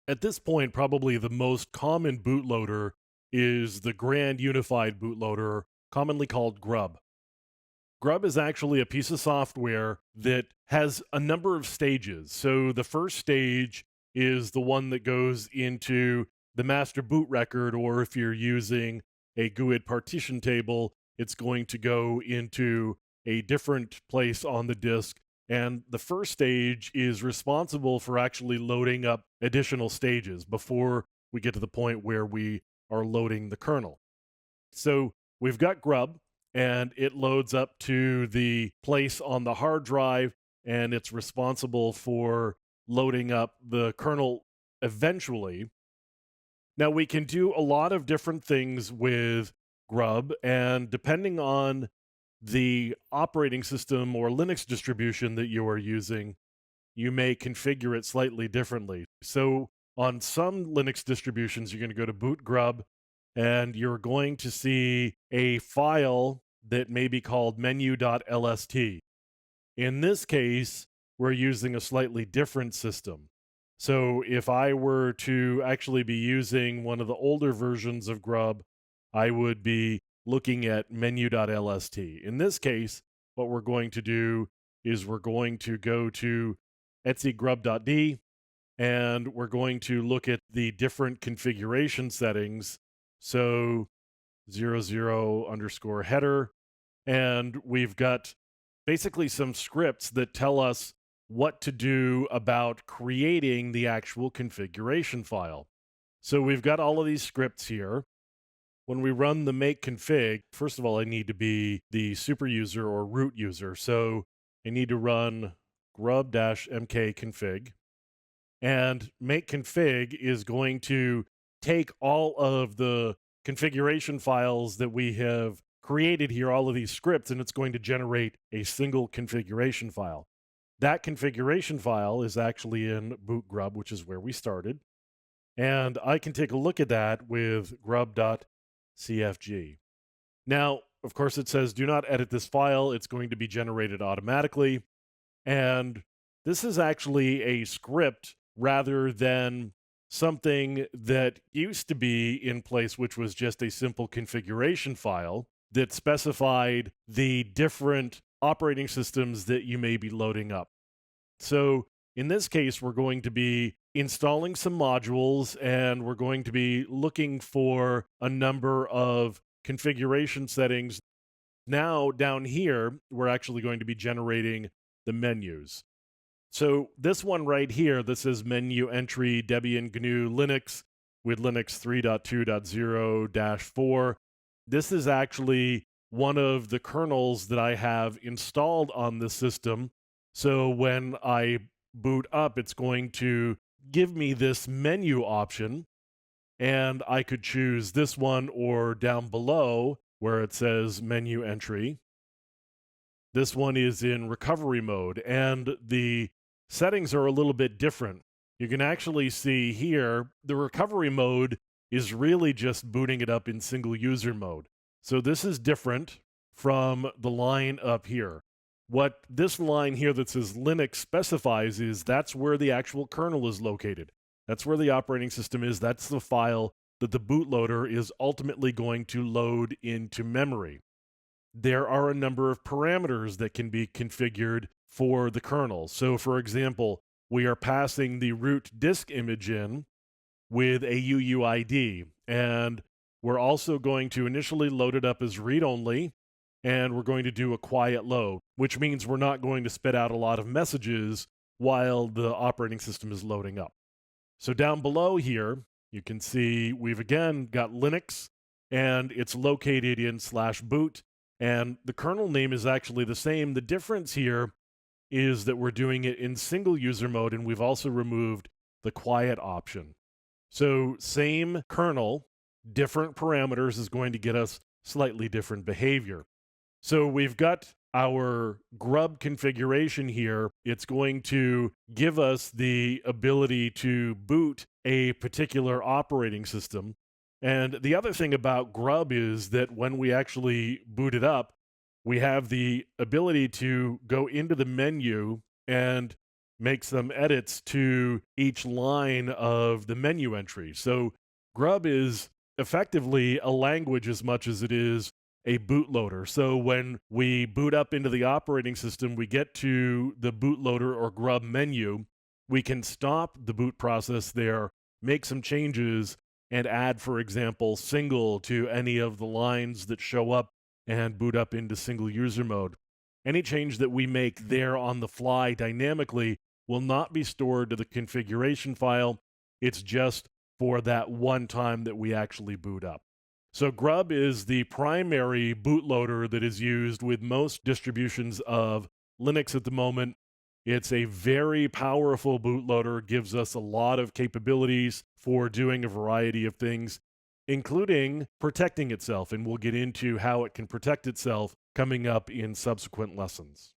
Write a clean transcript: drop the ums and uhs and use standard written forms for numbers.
At this point, probably the most common bootloader is the Grand Unified Bootloader, commonly called GRUB. GRUB is actually a piece of software that has a number of stages. So the first stage is the one that goes into the master boot record, or if you're using a GUID partition table, it's going to go into a different place on the disk. And the first stage is responsible for actually loading up additional stages before we get to the point where we are loading the kernel. So we've got GRUB, and it loads up to the place on the hard drive, and it's responsible for loading up the kernel eventually. Now, we can do a lot of different things with GRUB, and depending on the operating system or Linux distribution that you are using, you may configure it slightly differently. So on some Linux distributions, you're going to go to boot grub, and you're going to see a file that may be called menu.lst. In this case, we're using a slightly different system. So if I were to actually be using one of the older versions of GRUB, I would be looking at menu.lst. In this case, what we're going to do is we're going to go to etcgrub.d, and we're going to look at the different configuration settings. So 00_header, and we've got basically some scripts that tell us what to do about creating the actual configuration file. So we've got all of these scripts here. When we run the make config, first of all, I need to be the super user or root user. So I need to run grub-mk config. And make config is going to take all of the configuration files that we have created here, all of these scripts, and it's going to generate a single configuration file. That configuration file is actually in bootgrub, which is where we started. And I can take a look at that with grub.cfg. Now, of course, it says do not edit this file. It's going to be generated automatically. And this is actually a script rather than something that used to be in place, which was just a simple configuration file that specified the different operating systems that you may be loading up. So in this case, we're going to be installing some modules, and we're going to be looking for a number of configuration settings. Now down here, we're actually going to be generating the menus. So this one right here, this is menu entry Debian GNU Linux with Linux 3.2.0-4. This is actually one of the kernels that I have installed on the system. So when I boot up, it's going to give me this menu option, and I could choose this one, or down below where it says menu entry. This one is in recovery mode, and the settings are a little bit different. You can actually see here, the recovery mode is really just booting it up in single user mode. So this is different from the line up here. What this line here that says Linux specifies is that's where the actual kernel is located. That's where the operating system is. That's the file that the bootloader is ultimately going to load into memory. There are a number of parameters that can be configured for the kernel. So for example, we are passing the root disk image in with a UUID, and we're also going to initially load it up as read-only, and we're going to do a quiet load, which means we're not going to spit out a lot of messages while the operating system is loading up. So down below here, you can see we've again got Linux, and it's located in /boot, and the kernel name is actually the same. The difference here is that we're doing it in single user mode, and we've also removed the quiet option. So same kernel, different parameters is going to get us slightly different behavior. So we've got our GRUB configuration here. It's going to give us the ability to boot a particular operating system. And the other thing about GRUB is that when we actually boot it up, we have the ability to go into the menu and make some edits to each line of the menu entry. So GRUB is effectively a language as much as it is a bootloader. So when we boot up into the operating system, we get to the bootloader or GRUB menu, we can stop the boot process there, make some changes, and add, for example, single to any of the lines that show up and boot up into single user mode. Any change that we make there on the fly dynamically will not be stored to the configuration file. It's just for that one time that we actually boot up. So GRUB is the primary bootloader that is used with most distributions of Linux at the moment. It's a very powerful bootloader, gives us a lot of capabilities for doing a variety of things, including protecting itself. And we'll get into how it can protect itself coming up in subsequent lessons.